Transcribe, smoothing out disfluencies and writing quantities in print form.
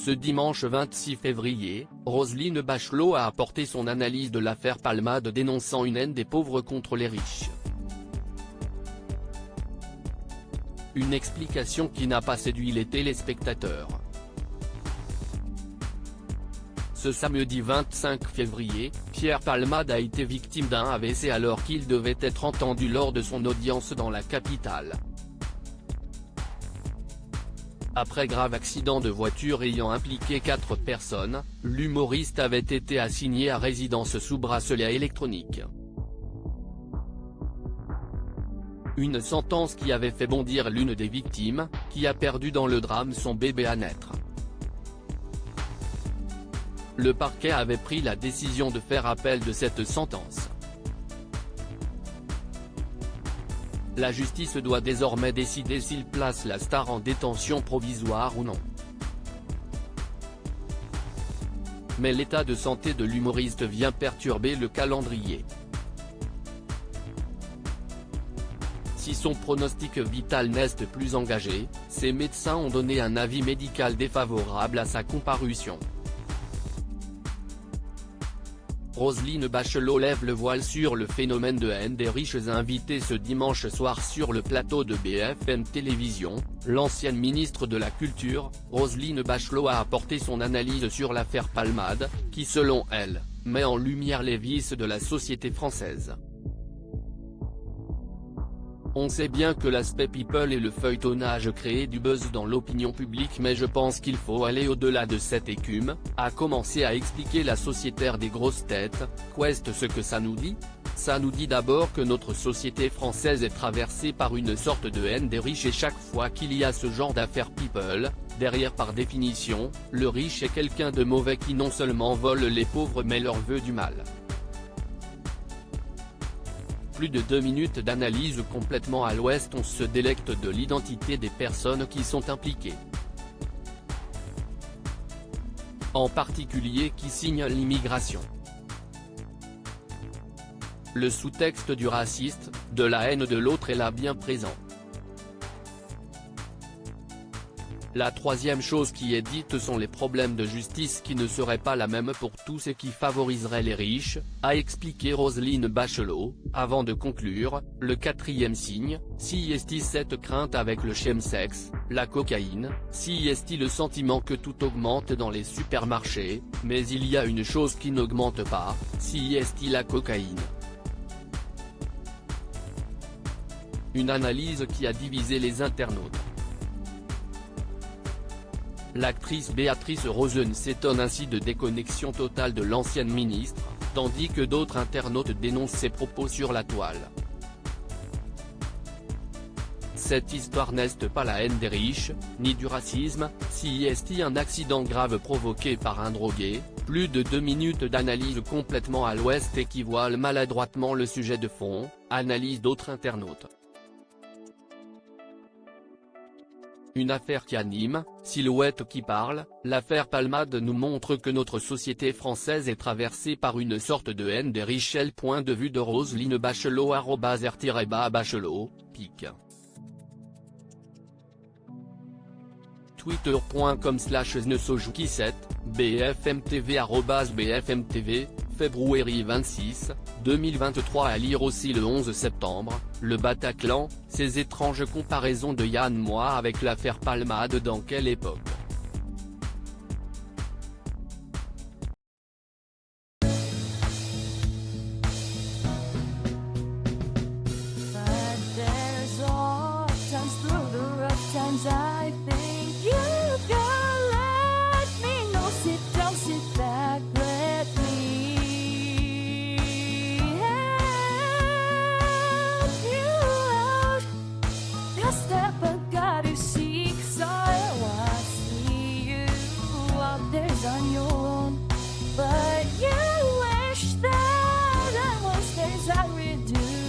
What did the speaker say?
Ce dimanche 26 février, Roselyne Bachelot a apporté son analyse de l'affaire Palmade dénonçant une haine des pauvres contre les riches. Une explication qui n'a pas séduit les téléspectateurs. Ce samedi 25 février, Pierre Palmade a été victime d'un AVC alors qu'il devait être entendu lors de son audience dans la capitale. Après grave accident de voiture ayant impliqué 4 personnes, l'humoriste avait été assigné à résidence sous bracelet électronique. Une sentence qui avait fait bondir l'une des victimes, qui a perdu dans le drame son bébé à naître. Le parquet avait pris la décision de faire appel de cette sentence. La justice doit désormais décider s'il place la star en détention provisoire ou non. Mais l'état de santé de l'humoriste vient perturber le calendrier. Si son pronostic vital n'est plus engagé, ses médecins ont donné un avis médical défavorable à sa comparution. Roselyne Bachelot lève le voile sur le phénomène de haine des riches invités ce dimanche soir sur le plateau de BFM Télévision. L'ancienne ministre de la Culture, Roselyne Bachelot a apporté son analyse sur l'affaire Palmade, qui selon elle, met en lumière les vices de la société française. On sait bien que l'aspect people et le feuilletonnage créent du buzz dans l'opinion publique mais je pense qu'il faut aller au-delà de cette écume, a commencé à expliquer la sociétaire des grosses têtes. Qu'est-ce que ça nous dit? Ça nous dit d'abord que notre société française est traversée par une sorte de haine des riches et chaque fois qu'il y a ce genre d'affaires people, derrière par définition, le riche est quelqu'un de mauvais qui non seulement vole les pauvres mais leur veut du mal. Plus de 2 minutes d'analyse complètement à l'ouest, on se délecte de l'identité des personnes qui sont impliquées. En particulier qui signent l'immigration. Le sous-texte du raciste, de la haine de l'autre est là bien présent. La troisième chose qui est dite sont les problèmes de justice qui ne seraient pas la même pour tous et qui favoriseraient les riches, a expliqué Roselyne Bachelot, avant de conclure, le quatrième signe, si est cette crainte avec le chemsex, la cocaïne, si est le sentiment que tout augmente dans les supermarchés, mais il y a une chose qui n'augmente pas, si est la cocaïne. Une analyse qui a divisé les internautes. L'actrice Béatrice Rosen s'étonne ainsi de déconnexion totale de l'ancienne ministre, tandis que d'autres internautes dénoncent ses propos sur la toile. Cette histoire n'est pas la haine des riches, ni du racisme, si est un accident grave provoqué par un drogué. Plus de 2 minutes d'analyse complètement à l'ouest et qui voile maladroitement le sujet de fond, analyse d'autres internautes. Une affaire qui anime, silhouette qui parle, l'affaire Palmade nous montre que notre société française est traversée par une sorte de haine des riches. Point de vue de Roselyne Bachelot @r_Bachelot, pic. Twitter.com/Nesojouki7, BFMTV @BFMTV, février 26, 2023 à lire aussi le 11 septembre, le Bataclan, ces étranges comparaisons de Yann Moix avec l'affaire Palmade dans quelle époque? On your own, but you wish that I was as I redo.